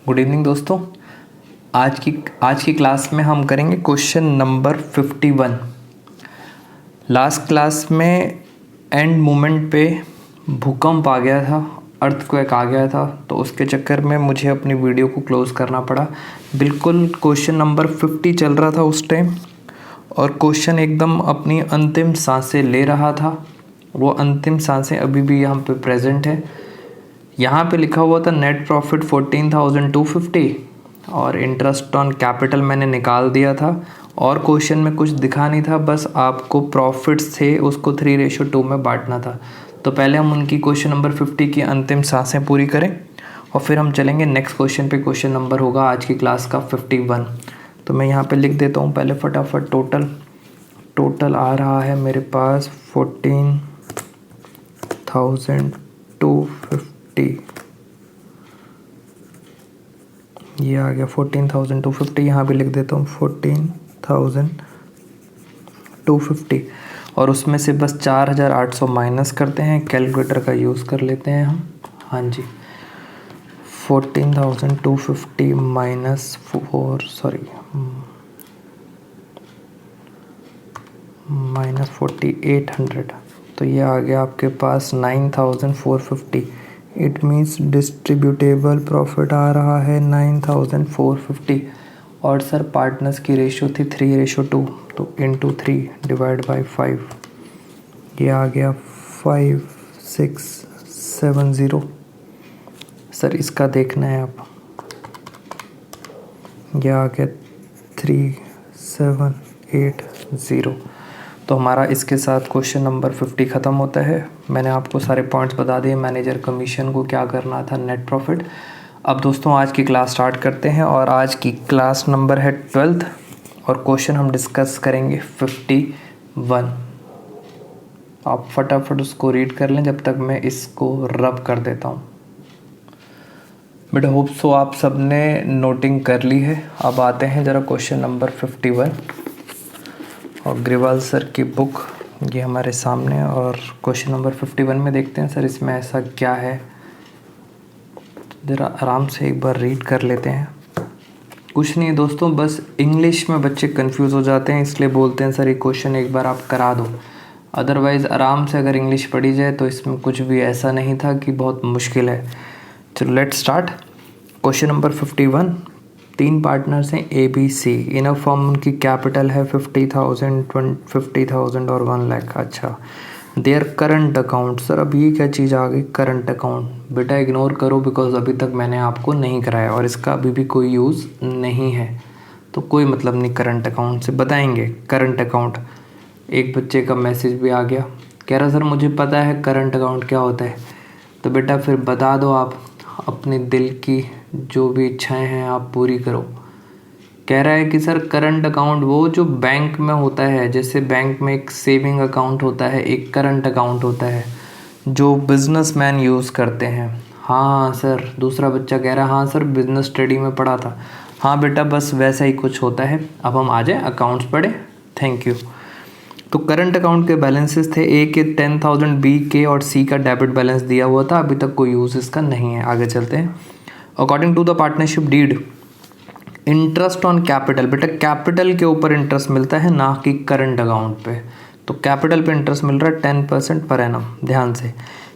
Good evening दोस्तों। आज की क्लास में हम करेंगे क्वेश्चन नंबर 51। लास्ट क्लास में एंड मोमेंट पे भूकंप आ गया था, अर्थक्वेक आ गया था, तो उसके चक्कर में मुझे अपनी वीडियो को क्लोज़ करना पड़ा। बिल्कुल क्वेश्चन नंबर 50 चल रहा था उस टाइम, और क्वेश्चन एकदम अपनी अंतिम सांसें ले रहा था। वो अंतिम सांसें अभी भी यहाँ पे प्रेजेंट है। यहाँ पे लिखा हुआ था नेट प्रॉफिट 14,250 और इंटरेस्ट ऑन कैपिटल मैंने निकाल दिया था, और क्वेश्चन में कुछ दिखा नहीं था, बस आपको प्रॉफिट्स थे उसको 3:2 में बांटना था। तो पहले हम उनकी क्वेश्चन नंबर 50 की अंतिम सांसें पूरी करें और फिर हम चलेंगे नेक्स्ट क्वेश्चन पे। क्वेश्चन नंबर होगा आज की क्लास का 51। तो मैं यहाँ पे लिख देता हूँ पहले फटाफट। टोटल आ रहा है मेरे पास 14,250। ये आ गया 14,250। यहाँ भी लिख देता हूँ 14,250, और उसमें से बस 4,800 माइनस करते हैं। कैलकुलेटर का यूज़ कर लेते हैं हम। हाँ जी, 14,250 माइनस 4,800, तो ये आ गया आपके पास 9,450। इट मीन्स डिस्ट्रीब्यूटेबल प्रॉफिट आ रहा है 9,450। और सर पार्टनर्स की रेशो थी 3:2, तो इंटू 3 डिवाइड बाई 5, ये आ गया 5,670। सर इसका देखना है आप, ये आ गया 3,780। तो हमारा इसके साथ क्वेश्चन नंबर 50 ख़त्म होता है। मैंने आपको सारे पॉइंट्स बता दिए, मैनेजर कमीशन को क्या करना था, नेट प्रॉफिट। अब दोस्तों आज की क्लास स्टार्ट करते हैं, और आज की क्लास नंबर है 12th, और क्वेश्चन हम डिस्कस करेंगे 51। आप फटाफट उसको रीड कर लें जब तक मैं इसको रब कर देता हूँ। बेटा होप सो आप सबने नोटिंग कर ली है। अब आते हैं ज़रा क्वेश्चन नंबर 51, और ग्रेवाल सर की बुक ये हमारे सामने, और क्वेश्चन नंबर 51 में देखते हैं सर इसमें ऐसा क्या है। ज़रा आराम से एक बार रीड कर लेते हैं। कुछ नहीं दोस्तों, बस इंग्लिश में बच्चे कंफ्यूज हो जाते हैं, इसलिए बोलते हैं सर ये क्वेश्चन एक बार आप करा दो। अदरवाइज़ आराम से अगर इंग्लिश पढ़ी जाए तो इसमें कुछ भी ऐसा नहीं था कि बहुत मुश्किल है। चलो let's start. Question number 51। 3 partners हैं ए बी सी। इन फॉर्म उनकी कैपिटल है 50,000 और 1 लाख। अच्छा, देयर करंट अकाउंट। सर अब ये क्या चीज़ आ गई, करंट अकाउंट? बेटा इग्नोर करो, बिकॉज अभी तक मैंने आपको नहीं कराया और इसका अभी भी कोई यूज़ नहीं है, तो कोई मतलब नहीं करंट अकाउंट से। बताएंगे करंट अकाउंट। एक बच्चे का मैसेज भी आ गया, कह रहा सर मुझे पता है करंट अकाउंट क्या होता है। तो बेटा फिर बता दो, आप अपने दिल की जो भी इच्छाएं हैं आप पूरी करो। कह रहा है कि सर करंट अकाउंट वो जो बैंक में होता है, जैसे बैंक में एक सेविंग अकाउंट होता है, एक करंट अकाउंट होता है जो बिजनेसमैन यूज़ करते हैं। हाँ सर, दूसरा बच्चा कह रहा है हाँ सर बिजनेस स्टडी में पढ़ा था। हाँ बेटा बस वैसा ही कुछ होता है। अब हम आ जाए अकाउंट्स पढ़े। Thank you. तो करंट अकाउंट के बैलेंसेस थे, ए के 10,000, बी के और सी का डेबिट बैलेंस दिया हुआ था। अभी तक कोई यूज़ इसका नहीं है। आगे चलते हैं। According to the partnership deed, interest on capital. बेटा कैपिटल के ऊपर इंटरेस्ट मिलता है, ना कि करंट अकाउंट पे। तो कैपिटल पे इंटरेस्ट मिल रहा है 10% पर एनम। ध्यान से।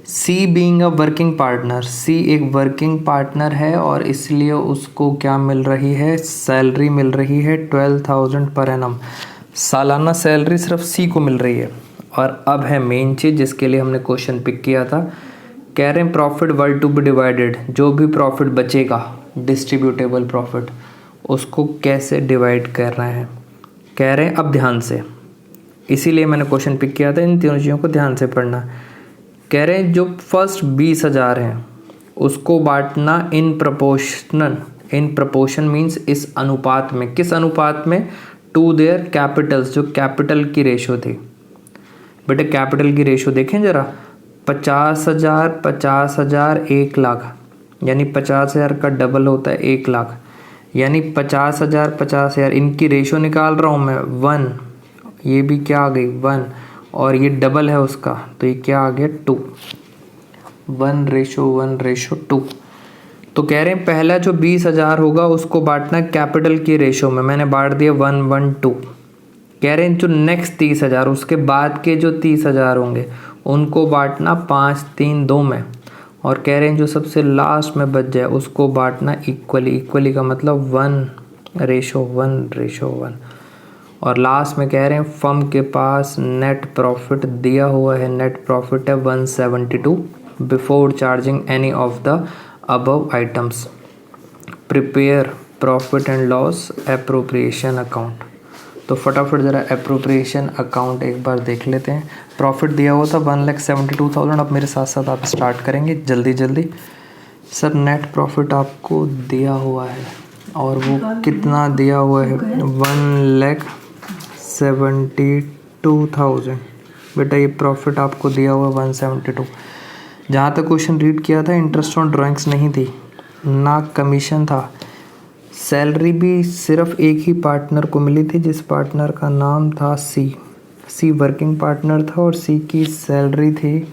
सी बीइंग अ वर्किंग पार्टनर, सी एक वर्किंग पार्टनर है और इसलिए उसको क्या मिल रही है, सैलरी मिल रही है 12,000 पर एनम। सालाना सैलरी सिर्फ सी को मिल रही है। और अब है मेन चीज़ जिसके लिए हमने क्वेश्चन पिक किया था। कह रहे हैं profit were to be divided, जो भी प्रॉफिट बचेगा डिस्ट्रीब्यूटेबल प्रॉफिट, उसको कैसे डिवाइड कर रहे हैं। कह रहे हैं अब ध्यान से, इसीलिए मैंने क्वेश्चन पिक किया था, इन तीनों चीज़ों को ध्यान से पढ़ना। कह रहे हैं जो फर्स्ट 20,000 हैं उसको बांटना इन प्रपोर्शनल। इन प्रपोर्शन मीन्स इस अनुपात में। किस अनुपात में? टू देयर कैपिटल्स, जो कैपिटल की रेशो थी। बेटे कैपिटल की रेशो देखें ज़रा, 50,000, 50,000, 1 लाख, यानी 50,000 का डबल होता है 1 लाख, यानी 50,000, 50,000, इनकी रेशो निकाल रहा हूँ मैं 1। ये भी क्या आ गई 1, और ये डबल है उसका, तो ये क्या आ गया 2। 1:1:2। तो कह रहे हैं पहला जो 20,000 होगा उसको बांटना कैपिटल की रेशो में, मैंने बांट दिया 1:1:2। कह रहे हैं जो नेक्स्ट 30,000 उसके बाद के जो 30,000 होंगे उनको बांटना 5:3:2 में, और कह रहे हैं जो सबसे लास्ट में बच जाए उसको बांटना इक्वली। इक्वली का मतलब 1:1:1। और लास्ट में कह रहे हैं फर्म के पास नेट प्रॉफिट दिया हुआ है, नेट प्रॉफिट है 172 before charging any of the above items. Prepare profit and loss appropriation account. तो फटाफट ज़रा एप्रोप्रिएशन अकाउंट एक बार देख लेते हैं। प्रॉफिट दिया हुआ था 1,72,000। अब मेरे साथ साथ आप स्टार्ट करेंगे जल्दी जल्दी। सर नेट प्रॉफिट आपको दिया हुआ है और वो कितना दिया हुआ है? 1,72,000। बेटा ये प्रॉफिट आपको दिया हुआ 172। जहाँ तक क्वेश्चन रीड किया था इंटरेस्ट ऑन ड्राइंग्स नहीं थी, ना कमीशन था। सैलरी भी सिर्फ एक ही पार्टनर को मिली थी जिस पार्टनर का नाम था सी वर्किंग पार्टनर था और सी की सैलरी थी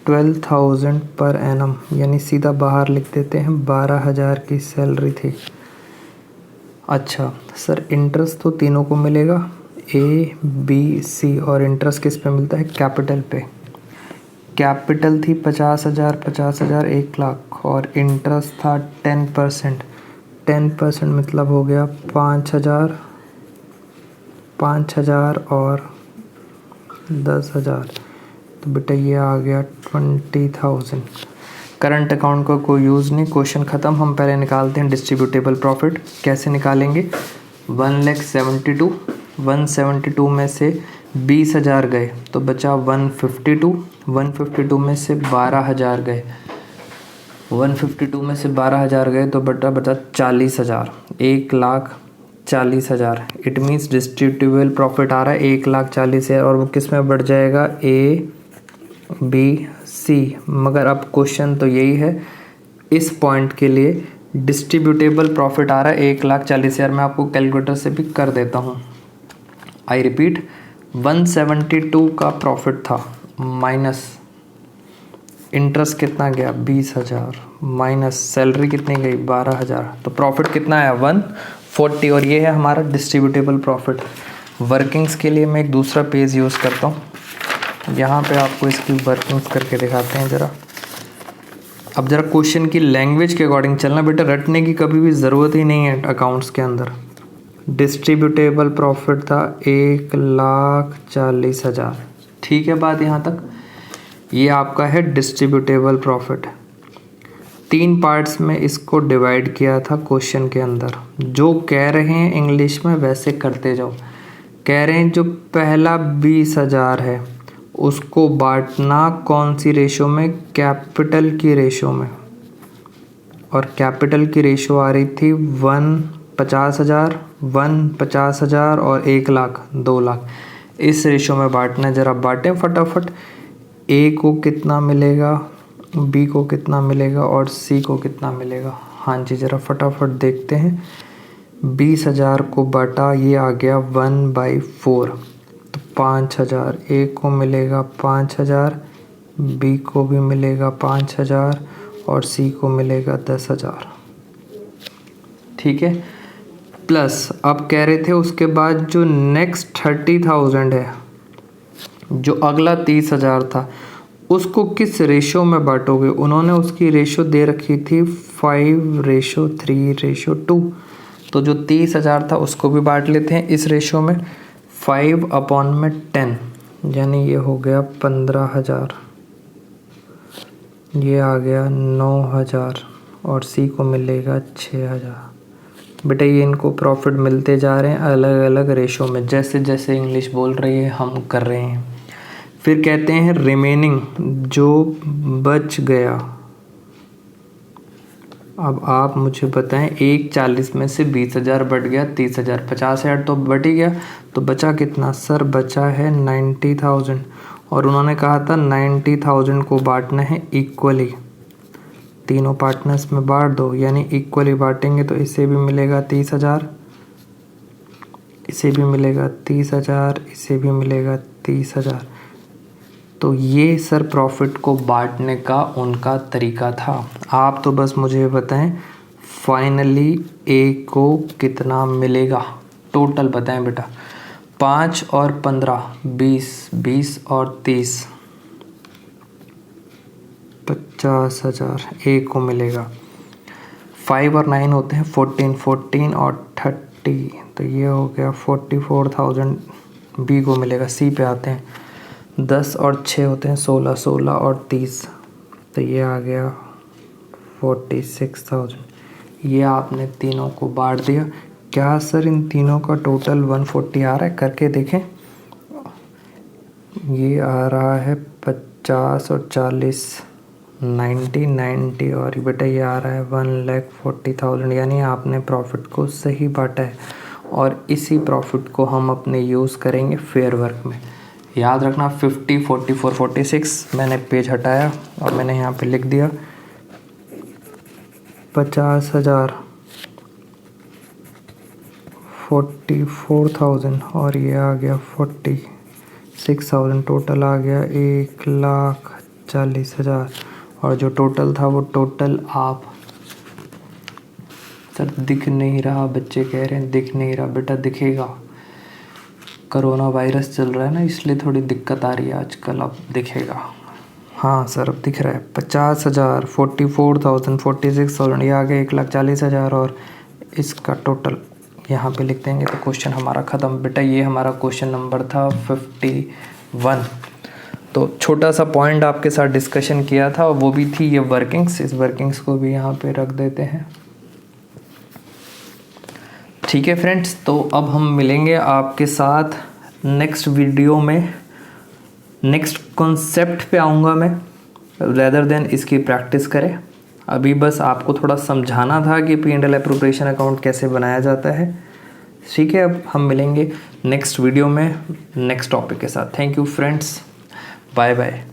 12,000 पर एनम, यानी सीधा बाहर लिख देते हैं 12,000 की सैलरी थी। अच्छा सर इंटरेस्ट तो तीनों को मिलेगा A, B, C, और इंटरेस्ट किस पे मिलता है? कैपिटल पे। कैपिटल थी 50,000, 50,000 1,00,000 और इंटरेस्ट था 10%। 10% मतलब हो गया 5,000, 5,000 और 10,000, तो बेटा ये आ गया 20,000। करंट अकाउंट का कोई यूज़ नहीं, क्वेश्चन ख़त्म। हम पहले निकालते हैं डिस्ट्रीब्यूटेबल प्रॉफिट। कैसे निकालेंगे? 172 में से 20,000 गए तो बचा 152। 152 में से 12,000 गए, 152 में से 12,000 गए तो बचा 40,000, 1,40,000। इट मीन्स डिस्ट्रीब्यूटेबल प्रॉफिट आ रहा है 1,40,000 और वो किस में बढ़ जाएगा? A, B, C। मगर अब क्वेश्चन तो यही है, इस पॉइंट के लिए डिस्ट्रीब्यूटेबल प्रॉफिट आ रहा है 1,40,000। मैं आपको कैलकुलेटर से भी कर देता हूँ। आई रिपीट, 172 का प्रॉफिट था, माइनस इंटरेस्ट कितना गया 20,000, माइनस सैलरी कितनी गई 12,000, तो प्रॉफिट कितना आया 140। और ये है हमारा डिस्ट्रीब्यूटेबल प्रॉफिट। वर्किंग्स के लिए मैं एक दूसरा पेज यूज़ करता हूँ, यहाँ पे आपको इसकी वर्किंग्स करके दिखाते हैं ज़रा। अब ज़रा क्वेश्चन की लैंग्वेज के अकॉर्डिंग चलना बेटा, रटने की कभी भी ज़रूरत ही नहीं है अकाउंट्स के अंदर। डिस्ट्रीब्यूटेबल प्रॉफिट था 1,40,000, ठीक है बात यहाँ तक। ये आपका है डिस्ट्रीब्यूटेबल प्रॉफिट। 3 पार्ट्स में इसको डिवाइड किया था क्वेश्चन के अंदर। जो कह रहे हैं इंग्लिश में वैसे करते जाओ। कह रहे हैं जो पहला 20,000 है उसको बांटना कौन सी रेशो में? कैपिटल की रेशो में। और कैपिटल की रेशो आ रही थी 1,50,000, 1,50,000 और 1,00,000, 2,00,000। इस रेशो में बांटना। ज़रा बांटें फटाफट। A को कितना मिलेगा, B को कितना मिलेगा और C को कितना मिलेगा? हाँ जी ज़रा फटाफट देखते हैं। 20,000 को बांटा, ये आ गया 1/4, तो 5,000। A को मिलेगा 5,000, B को भी मिलेगा 5,000 और C को मिलेगा 10,000, ठीक है। प्लस अब कह रहे थे उसके बाद जो नेक्स्ट 30,000 है, जो अगला 30,000 था, उसको किस रेशो में बांटोगे? उन्होंने उसकी रेशो दे रखी थी 5:3:2। तो जो 30,000 था उसको भी बांट लेते हैं इस रेशो में, 5/10, यानी ये हो गया 15,000, ये आ गया 9,000 और C को मिलेगा 6,000। बेटा ये इनको प्रॉफिट मिलते जा रहे हैं अलग अलग रेशो में, जैसे जैसे इंग्लिश बोल रही है हम कर रहे हैं। फिर कहते हैं रिमेनिंग, जो बच गया। अब आप मुझे बताएं 1,40 में से 20,000 बढ़ गया 30,000, 50,000 तो बढ़ ही गया, तो बचा कितना? सर बचा है 90,000 और उन्होंने कहा था 90,000 को बांटना है इक्वली। तीनों पार्टनर्स में बांट दो, यानी इक्वली बांटेंगे तो इसे भी मिलेगा 30,000, इसे भी मिलेगा 30,000, इसे भी मिलेगा 30,000। तो ये सर प्रॉफिट को बांटने का उनका तरीका था। आप तो बस मुझे बताएं फाइनली ए को कितना मिलेगा, टोटल बताएं बेटा। 5 और 15 20, 20 और 30 50,000 ए को मिलेगा। 5 और 9 होते हैं 14, 14 और 30, तो ये हो गया 44,000 बी को मिलेगा। सी पे आते हैं, 10 और 6 होते हैं 16, 16 और 30, तो ये आ गया 46,000। ये आपने तीनों को बांट दिया। क्या सर इन तीनों का टोटल 140 आ रहा है? करके देखें। ये आ रहा है 50 और 40 90 90, और बेटा ये आ रहा है 1,40,000। यानी आपने प्रॉफिट को सही बांटा है, और इसी प्रॉफिट को हम अपने यूज़ करेंगे फेयर वर्क में। याद रखना 50, 44, 46 मैंने पेज हटाया और मैंने यहाँ पे लिख दिया 50,000 44,000, और ये आ गया 46,000। टोटल आ गया 1,40,000, और जो टोटल था वो टोटल आप सर दिख नहीं रहा, बच्चे कह रहे हैं दिख नहीं रहा। बेटा दिखेगा, कोरोना वायरस चल रहा है ना, इसलिए थोड़ी दिक्कत आ रही है आजकल। अब दिखेगा। हाँ सर अब दिख रहा है 50,000 44,000 46,000, ये आ गया 1,40,000, और इसका टोटल यहाँ पे लिख देंगे तो क्वेश्चन हमारा ख़त्म। बेटा ये हमारा क्वेश्चन नंबर था 51। तो छोटा सा पॉइंट आपके साथ डिस्कशन किया था, वो भी थी ये वर्किंग्स। इस वर्किंग्स को भी यहाँ पे रख देते हैं। ठीक है फ्रेंड्स, तो अब हम मिलेंगे आपके साथ नेक्स्ट वीडियो में। नेक्स्ट कॉन्सेप्ट पे आऊँगा मैं, रेदर देन इसकी प्रैक्टिस करें। अभी बस आपको थोड़ा समझाना था कि P&L एप्रोप्रिएशन अकाउंट कैसे बनाया जाता है। ठीक है, अब हम मिलेंगे नेक्स्ट वीडियो में नेक्स्ट टॉपिक के साथ। Thank you friends, bye bye.